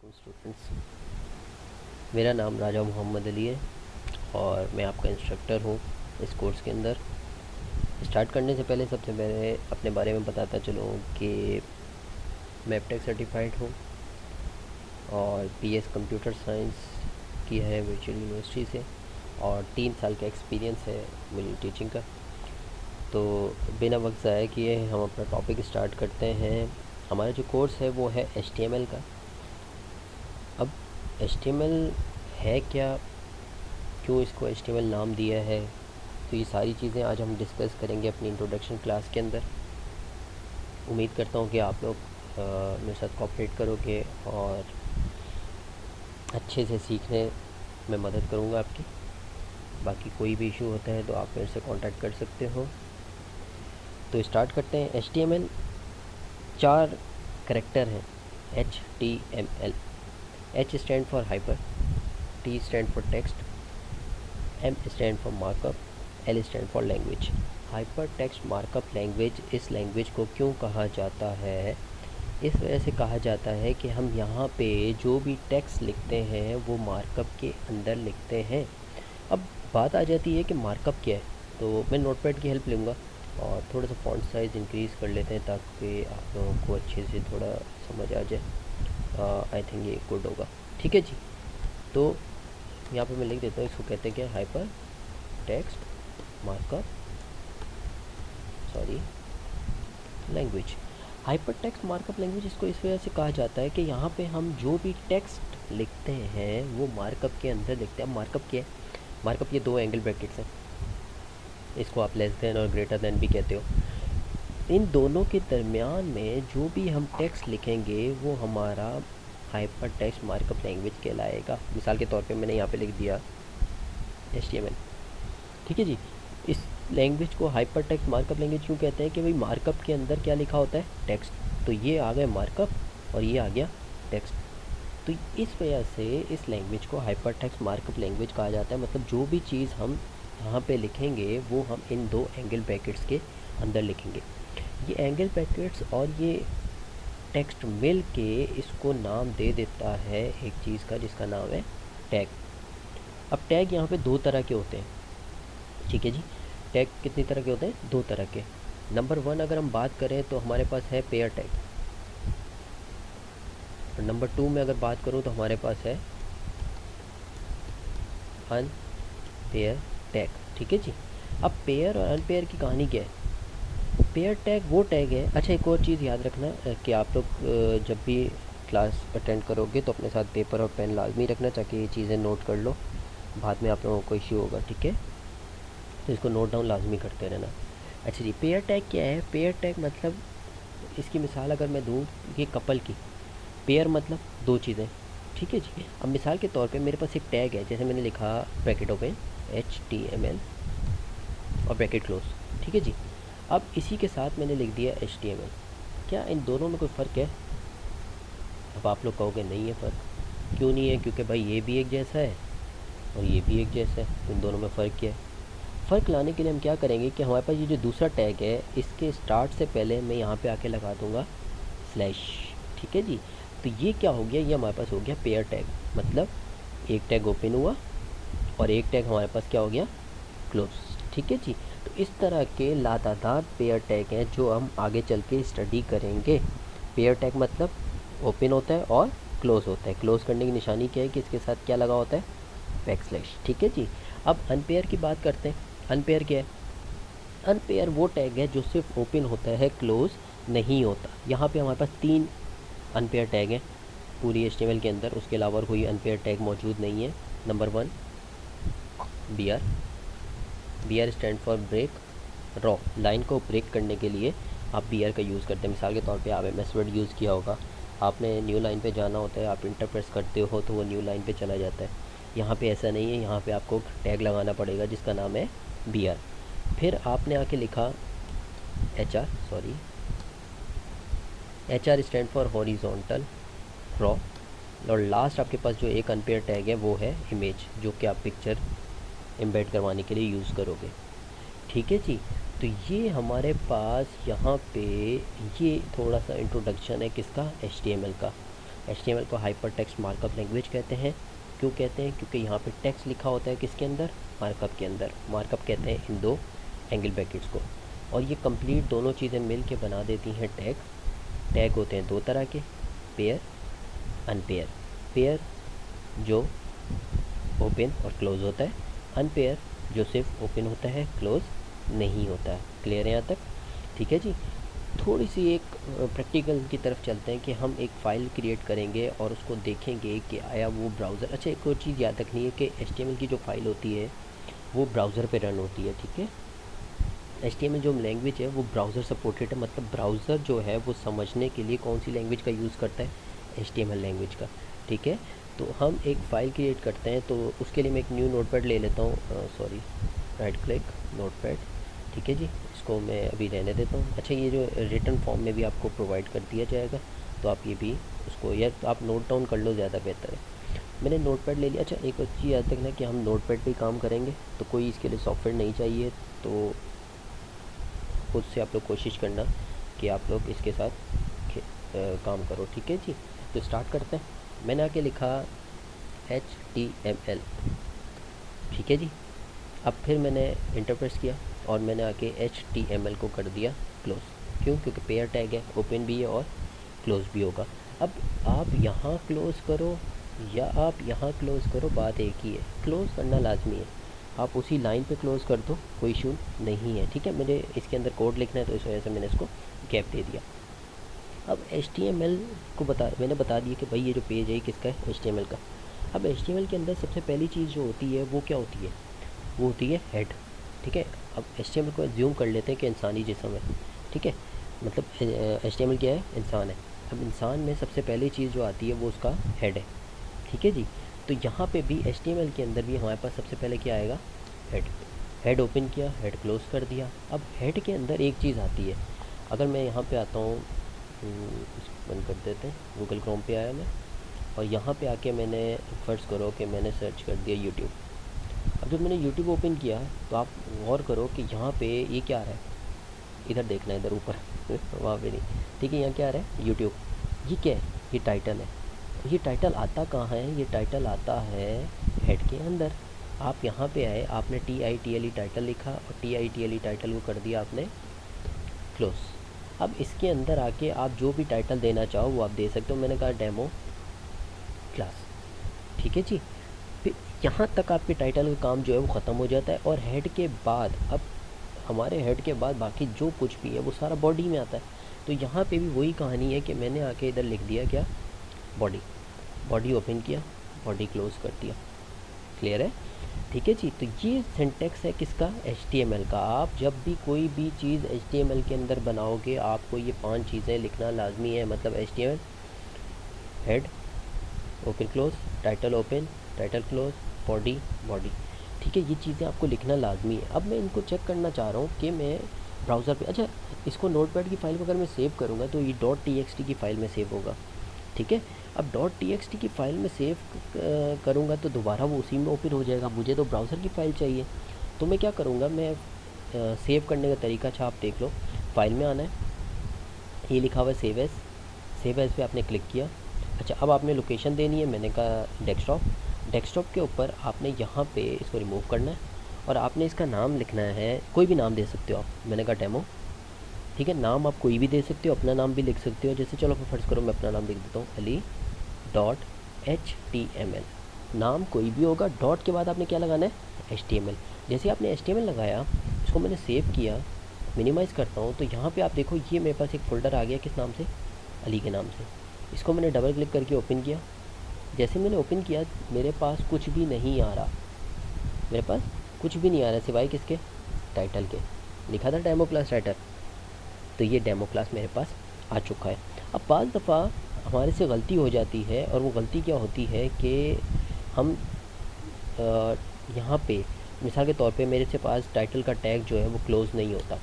वालेकुम स्टूडेंट्स। मेरा नाम राजा मोहम्मद अली है और मैं आपका इंस्ट्रक्टर हूँ इस कोर्स के अंदर। स्टार्ट करने से पहले सबसे पहले अपने बारे में बताता चलूँ कि मैं एप्टेक सर्टिफाइड हूँ और पीएस कंप्यूटर साइंस की है वर्चुअल यूनिवर्सिटी से और 3 साल का एक्सपीरियंस है मुझे टीचिंग का। तो बिना वक्त ज़ाया किए हम अपना टॉपिक स्टार्ट करते हैं। हमारा जो कोर्स है वो है HTML का। अब HTML है क्या, क्यों इसको HTML नाम दिया है, तो ये सारी चीज़ें आज हम डिस्कस करेंगे अपनी इंट्रोडक्शन क्लास के अंदर। उम्मीद करता हूँ कि आप लोग मेरे साथ कोऑपरेट करोगे और अच्छे से सीखने में मदद करूँगा आपकी। बाकी कोई भी इशू होता है तो आप मेरे से कांटेक्ट कर सकते हो। तो स्टार्ट करते हैं। HTML 4 करैक्टर हैं। HTML। H stand for hyper, T stand for text, M stand for markup, L stand for language. Hyper text markup language इस लैंग्वेज को क्यों कहा जाता है? इस वजह से कहा जाता है कि हम यहाँ पे जो भी टेक्स्ट लिखते हैं वो मार्कअप के अंदर लिखते हैं। अब बात आ जाती है कि मार्कअप क्या है, तो मैं नोटपैड की हेल्प लूँगा और थोड़ा सा फॉन्ट साइज़ इंक्रीज़ कर लेते हैं ताकि आप लोगों को अच्छे से थोड़ा समझ आ जाए। आई थिंक ये गुड होगा। ठीक है जी। तो यहाँ पे मैं लिख देता हूँ, इसको कहते हैं क्या, hyper text markup language. Hyper text markup language इसको इस वजह से कहा जाता है कि यहाँ पे हम जो भी टेक्स्ट लिखते हैं वो मार्कअप के अंदर लिखते हैं। अब मार्कअप क्या है? मार्कअप ये 2 एंगल ब्रैकेट्स हैं, इसको आप लेस देन और ग्रेटर देन भी कहते हो। इन दोनों के दरमियान में जो भी हम टेक्स्ट लिखेंगे वो हमारा हाइपर टेक्स्ट मार्कअप लैंग्वेज कहलाएगा। मिसाल के तौर पे मैंने यहाँ पे लिख दिया HTML। ठीक है जी। इस लैंग्वेज को हाइपर टेक्स्ट मार्कअप लैंग्वेज क्यों कहते हैं कि भाई मार्कअप के अंदर क्या लिखा होता है, टेक्स्ट। तो ये आ गया मार्कअप और ये आ गया टेक्स्ट। तो इस वजह से इस लैंग्वेज को हाइपर टेक्स्ट मार्कअप लैंग्वेज कहा जाता है। मतलब जो भी चीज़ हम यहाँ पे लिखेंगे वो हम इन 2 एंगल ब्रैकेट्स के अंदर लिखेंगे। ये एंगल ब्रैकेट्स और ये टेक्स्ट मिल के इसको नाम दे देता है एक चीज़ का जिसका नाम है टैग। अब टैग यहाँ पे 2 तरह के होते हैं। ठीक है जी। टैग कितनी तरह के होते हैं? 2 तरह के। नंबर 1 अगर हम बात करें तो हमारे पास है पेयर टैग, और नंबर 2 में अगर बात करूँ तो हमारे पास है अनपेयर टैग। ठीक है जी। अब पेयर और अनपेयर की कहानी क्या है? पेयर टैग वो टैग है। अच्छा, एक और चीज़ याद रखना कि आप लोग जब भी क्लास अटेंड करोगे तो अपने साथ पेपर और पेन लाजमी रखना ताकि ये चीज़ें नोट कर लो, बाद में आप लोगों को इश्यू होगा। ठीक है, तो इसको नोट डाउन लाजमी करते रहना। अच्छा जी, पेयर टैग क्या है? पेयर टैग मतलब इसकी मिसाल अगर मैं दूँ कि कपल की, पेयर मतलब 2 चीज़ें। ठीक है जी। अब मिसाल के तौर पे मेरे पास एक टैग है, जैसे मैंने लिखा ब्रैकेट ओपन HTML और ब्रैकेट क्लोज। ठीक है जी। अब इसी के साथ मैंने लिख दिया HTML। क्या इन दोनों में कोई फ़र्क है? अब आप लोग कहोगे नहीं है फ़र्क। क्यों नहीं है? क्योंकि भाई ये भी एक जैसा है और ये भी एक जैसा है, तो इन दोनों में फ़र्क क्या है? फ़र्क लाने के लिए हम क्या करेंगे कि हमारे पास ये जो दूसरा टैग है इसके स्टार्ट से पहले मैं यहाँ पे आके लगा दूँगा स्लैश। ठीक है जी। तो ये क्या हो गया? ये हमारे पास हो गया पेयर टैग। मतलब एक टैग ओपन हुआ और एक टैग हमारे पास क्या हो गया, क्लोज। ठीक है जी। तो इस तरह के लातादार पेयर टैग हैं जो हम आगे चल के स्टडी करेंगे। पेयर टैग मतलब ओपन होता है और क्लोज होता है। क्लोज करने की निशानी क्या है कि इसके साथ क्या लगा होता है, बैकस्लैश। ठीक है जी। अब अनपेयर की बात करते हैं। अनपेयर क्या है? अनपेयर वो टैग है जो सिर्फ ओपन होता है, क्लोज नहीं होता। यहाँ पे हमारे पास 3 अनपेयर टैग हैं पूरी HTML के अंदर, उसके अलावा कोई अनपेयर टैग मौजूद नहीं है। Number 1 BR। BR stand for break row. Line को ब्रेक करने के लिए आप BR का यूज़ करते हैं। मिसाल के तौर पे आप MS वर्ड यूज़ किया होगा, आपने न्यू लाइन पे जाना होता है, आप इंटर प्रेस करते हो तो वो न्यू लाइन पे चला जाता है। यहाँ पे ऐसा नहीं है, यहाँ पे आपको टैग लगाना पड़ेगा जिसका नाम है BR। फिर आपने आके लिखा HR stand for horizontal raw. और लास्ट आपके पास जो एक अनपेयर टैग है वो है इमेज, जो कि आप पिक्चर एम्बेड करवाने के लिए यूज़ करोगे। ठीक है जी। तो ये हमारे पास यहाँ पे ये थोड़ा सा इंट्रोडक्शन है किसका, HTML का। HTML को हाइपर टेक्स्ट मार्कअप लैंग्वेज कहते हैं। क्यों कहते हैं? क्योंकि यहाँ पे टेक्स्ट लिखा होता है किसके अंदर? मार्कअप के अंदर। मार्कअप कहते हैं इन दो एंगल ब्रैकेट्स को, और ये कंप्लीट दोनों चीज़ें मिल के बना देती हैं टैग। टैग होते हैं दो तरह के, पेयर, अनपेयर। पेयर जो ओपन और क्लोज़ होता है, अनपेयर जो सिर्फ ओपन होता है, क्लोज़ नहीं होता है। क्लियर है यहाँ तक? ठीक है जी। थोड़ी सी एक प्रैक्टिकल की तरफ चलते हैं कि हम एक फ़ाइल क्रिएट करेंगे और उसको देखेंगे कि आया वो ब्राउज़र। अच्छा, एक और चीज़ याद रखनी है कि HTML की जो फ़ाइल होती है वो ब्राउज़र पे रन होती है। ठीक है, HTML जो लैंग्वेज है वो ब्राउज़र सपोर्टेड है, मतलब ब्राउज़र जो है वो समझने के लिए कौन सी लैंग्वेज का यूज़ करता है? HTML लैंग्वेज का। ठीक है, तो हम एक फ़ाइल क्रिएट करते हैं, तो उसके लिए मैं एक न्यू नोटपैड ले लेता हूँ। Sorry, right click, notepad. ठीक है जी, इसको मैं अभी रहने देता हूँ। अच्छा, ये जो रिटन फॉर्म में भी आपको प्रोवाइड कर दिया जाएगा, तो आप ये भी उसको, या तो आप नोट डाउन कर लो, ज़्यादा बेहतर है। मैंने नोटपैड ले लिया। अच्छा, एक और चीज़ याद रखना कि हम नोटपैड पे काम करेंगे, तो कोई इसके लिए सॉफ्टवेयर नहीं चाहिए, तो खुद से आप लोग कोशिश करना कि आप लोग इसके साथ काम करो। ठीक है जी, तो स्टार्ट करते हैं। मैंने आके लिखा HTML। ठीक है जी, अब फिर मैंने इंटर प्रेस किया और मैंने आके HTML को कर दिया क्लोज़। क्यों? क्योंकि पेयर टैग है, ओपन भी है और क्लोज़ भी होगा। अब आप यहाँ क्लोज़ करो या आप यहाँ क्लोज़ करो, बात एक ही है, क्लोज़ करना लाजमी है। आप उसी लाइन पे क्लोज़ कर दो, कोई इशू नहीं है। ठीक है, मुझे इसके अंदर कोड लिखना है, तो इस वजह से मैंने इसको गैप दे दिया। अब HTML को मैंने बता दिया कि भाई ये जो पेज है किसका है? HTML का। अब HTML के अंदर सबसे पहली चीज़ जो होती है वो क्या होती है? वो होती है हेड। ठीक है, अब HTML को एज्यूम कर लेते हैं कि इंसानी जिस्म है। ठीक है, मतलब HTML क्या है? इंसान है। अब इंसान में सबसे पहली चीज़ जो आती है वो उसका हेड है। ठीक है जी, तो यहाँ पे भी HTML के अंदर भी हमारे पास सबसे पहले क्या आएगा? हेड। हेड ओपन किया, हेड क्लोज़ कर दिया। अब हेड के अंदर एक चीज़ आती है, अगर मैं यहाँ पे आता हूँ, इसको बंद कर देते हैं, गूगल क्रोम पे आया मैं, और यहाँ पे आके मैंने, फ़र्ज़ करो कि मैंने सर्च कर दिया यूट्यूब। अब जब मैंने यूट्यूब ओपन किया तो आप गौर करो कि यहाँ पे ये क्या आ रहा है, इधर देखना है, इधर ऊपर वहाँ पे नहीं। ठीक है, यहाँ क्या आ रहा है? यूट्यूब। ये क्या है? ये टाइटल है। ये टाइटल आता कहाँ है? ये टाइटल आता है हेड के अंदर। आप यहाँ पे आए, आपने TITLE टाइटल लिखा और TITLE टाइटल को कर दिया आपने क्लोज। अब इसके अंदर आके आप जो भी टाइटल देना चाहो वो आप दे सकते हो। मैंने कहा डेमो क्लास। ठीक है जी, फिर यहाँ तक आपके टाइटल का काम जो है वो ख़त्म हो जाता है, और हेड के बाद, अब हमारे हेड के बाद बाकी जो कुछ भी है वो सारा बॉडी में आता है। तो यहाँ पे भी वही कहानी है कि मैंने आके इधर लिख दिया क्या? बॉडी। बॉडी ओपन किया, बॉडी क्लोज़ कर दिया। क्लियर है? ठीक है जी, तो ये सिंटेक्स है किसका? HTML का। आप जब भी कोई भी चीज़ HTML के अंदर बनाओगे, आपको ये 5 चीज़ें लिखना लाजमी है। मतलब HTML, head open close, title open, title close, body, body. ठीक है, ये चीज़ें आपको लिखना लाजमी है। अब मैं इनको चेक करना चाह रहा हूँ कि मैं ब्राउज़र पे, अच्छा, इसको नोटपैड की फ़ाइल में अगर मैं सेव करूँगा तो ये .txt की फ़ाइल में सेव होगा। ठीक है, अब .txt की फ़ाइल में सेव करूँगा तो दोबारा वो उसी में ओपन हो जाएगा। मुझे तो ब्राउज़र की फ़ाइल चाहिए, तो मैं क्या करूँगा, मैं सेव करने का तरीका, अच्छा आप देख लो, फ़ाइल में आना है, ये लिखा हुआ है सेव एज़। सेव एज़ पे आपने क्लिक किया। अच्छा, अब आपने लोकेशन देनी है, मैंने कहा डेस्कटॉप। डेस्कटॉप के ऊपर आपने यहाँ पे इसको रिमूव करना है और आपने इसका नाम लिखना है, कोई भी नाम दे सकते हो आप। मैंने कहा डेमो। ठीक है, नाम आप कोई भी दे सकते हो, अपना नाम भी लिख सकते हो। जैसे चलो फर्ज करो मैं अपना नाम लिख देता हूँ, Ali.html। नाम कोई भी होगा, डॉट के बाद आपने क्या लगाना है? HTML। जैसे आपने HTML लगाया, इसको मैंने सेव किया, मिनिमाइज़ करता हूँ, तो यहाँ पे आप देखो ये मेरे पास एक फ़ोल्डर आ गया, किस नाम से? अली के नाम से। इसको मैंने डबल क्लिक करके ओपन किया। जैसे मैंने ओपन किया, मेरे पास कुछ भी नहीं आ रहा, मेरे पास कुछ भी नहीं आ रहा सिवाय किसके? टाइटल के। लिखा था डेमो क्लास टाइटल, तो ये डेमो क्लास मेरे पास आ चुका है। अब बाज़ दफ़ा हमारे से गलती हो जाती है, और वो गलती क्या होती है कि हम यहाँ पे मिसाल के तौर पे मेरे से पास टाइटल का टैग जो है वो क्लोज़ नहीं होता।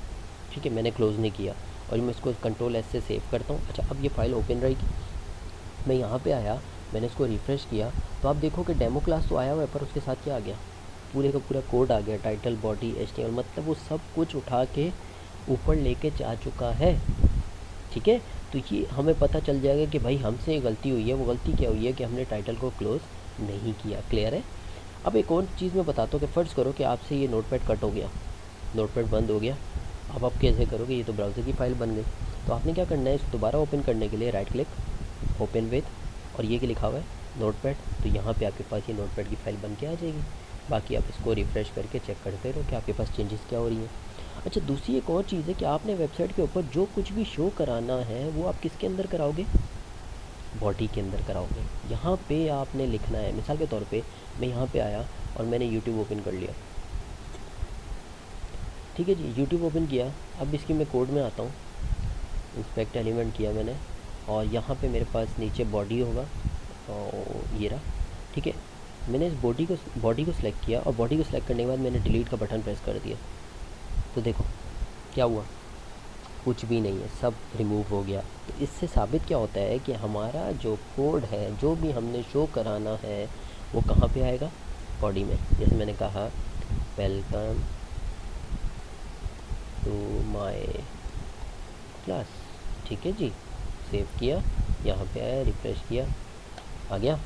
ठीक है, मैंने क्लोज़ नहीं किया और मैं इसको Ctrl+S से सेव करता हूँ। अच्छा, अब ये फ़ाइल ओपन रहेगी। मैं यहाँ पे आया, मैंने इसको रिफ़्रेश किया, तो आप देखो कि डेमो क्लास तो आया हुआ है, पर उसके साथ क्या आ गया? पूरे का पूरा कोड आ गया, टाइटल, बॉडी, HTML, मतलब वो सब कुछ उठा के ऊपर लेके जा चुका है। ठीक है, तो ये हमें पता चल जाएगा कि भाई हमसे गलती हुई है। वो गलती क्या हुई है कि हमने टाइटल को क्लोज़ नहीं किया। क्लियर है? अब एक और चीज़ मैं बताता हूँ कि फ़र्ज़ करो कि आपसे ये नोटपैड कट हो गया, नोटपैड बंद हो गया। अब आप कैसे करोगे? ये तो ब्राउज़र की फ़ाइल बन गई। तो आपने क्या करना है, इसको दोबारा ओपन करने के लिए राइट क्लिक, ओपन विद, और ये क्या लिखा हुआ है, नोटपैड। तो यहाँ पे आपके पास ये नोटपैड की फ़ाइल बन के आ जाएगी। बाकी आप इसको रिफ़्रेश करके चेक करते रहो कि आपके पास चेंजेस क्या हो रही हैं। अच्छा, दूसरी एक और चीज़ है कि आपने वेबसाइट के ऊपर जो कुछ भी शो कराना है वो आप किसके अंदर कराओगे? बॉडी के अंदर कराओगे। यहाँ पे आपने लिखना है, मिसाल के तौर पे मैं यहाँ पे आया और मैंने यूट्यूब ओपन कर लिया, ठीक है जी, यूट्यूब ओपन किया। अब इसकी मैं कोड में आता हूँ, इंस्पेक्ट एलिमेंट किया मैंने, और यहाँ पे मेरे पास नीचे बॉडी होगा और ये रहा, ठीक है। मैंने इस बॉडी को सिलेक्ट किया और बॉडी को सिलेक्ट करने के बाद मैंने डिलीट का बटन प्रेस कर दिया। तो देखो क्या हुआ, कुछ भी नहीं है, सब रिमूव हो गया। तो इससे साबित क्या होता है कि हमारा जो कोड है, जो भी हमने शो कराना है, वो कहाँ पे आएगा? बॉडी में। जैसे मैंने कहा वेलकम टू माय क्लास, ठीक है जी, सेव किया, यहाँ पे आया, रिफ्रेश किया, आ गया,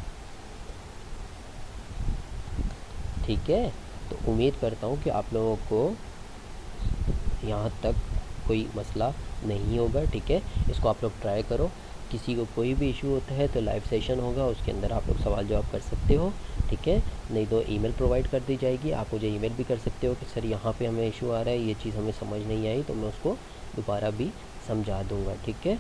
ठीक है। तो उम्मीद करता हूँ कि आप लोगों को यहाँ तक कोई मसला नहीं होगा, ठीक है। इसको आप लोग ट्राई करो। किसी को कोई भी इशू होता है तो लाइव सेशन होगा, उसके अंदर आप लोग सवाल जवाब कर सकते हो, ठीक है। नहीं तो ईमेल प्रोवाइड कर दी जाएगी, आप मुझे ईमेल भी कर सकते हो कि सर यहाँ पे हमें इशू आ रहा है, ये चीज़ हमें समझ नहीं आई, तो मैं उसको दोबारा भी समझा दूँगा, ठीक है।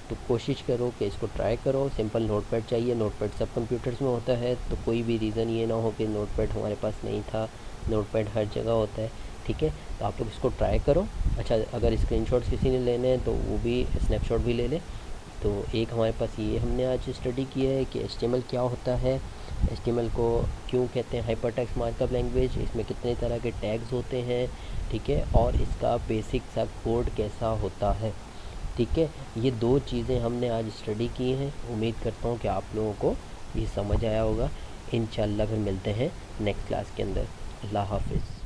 तो कोशिश करो कि इसको ट्राई करो। सिंपल नोटपैड चाहिए, नोटपैड सब कंप्यूटर्स में होता है, तो कोई भी रीज़न ये ना हो कि नोटपैड हमारे पास नहीं था। नोटपैड हर जगह होता है, ठीक है। तो आप लोग इसको ट्राई करो। अच्छा, अगर स्क्रीनशॉट्स किसी ने लेने हैं तो वो भी स्नैपशॉट भी ले लें। तो एक हमारे पास ये हमने आज स्टडी किया है कि HTML क्या होता है, HTML को क्यों कहते हैं हाइपरटेक्स्ट मार्कअप लैंग्वेज, इसमें कितने तरह के टैग्स होते हैं, ठीक है, और इसका बेसिक सा कोड कैसा होता है, ठीक है। ये दो चीज़ें हमने आज स्टडी की हैं। उम्मीद करता हूँ कि आप लोगों को ये समझ आया होगा। इंशाल्लाह फिर मिलते हैं नेक्स्ट क्लास के अंदर। अल्लाह हाफ़िज़।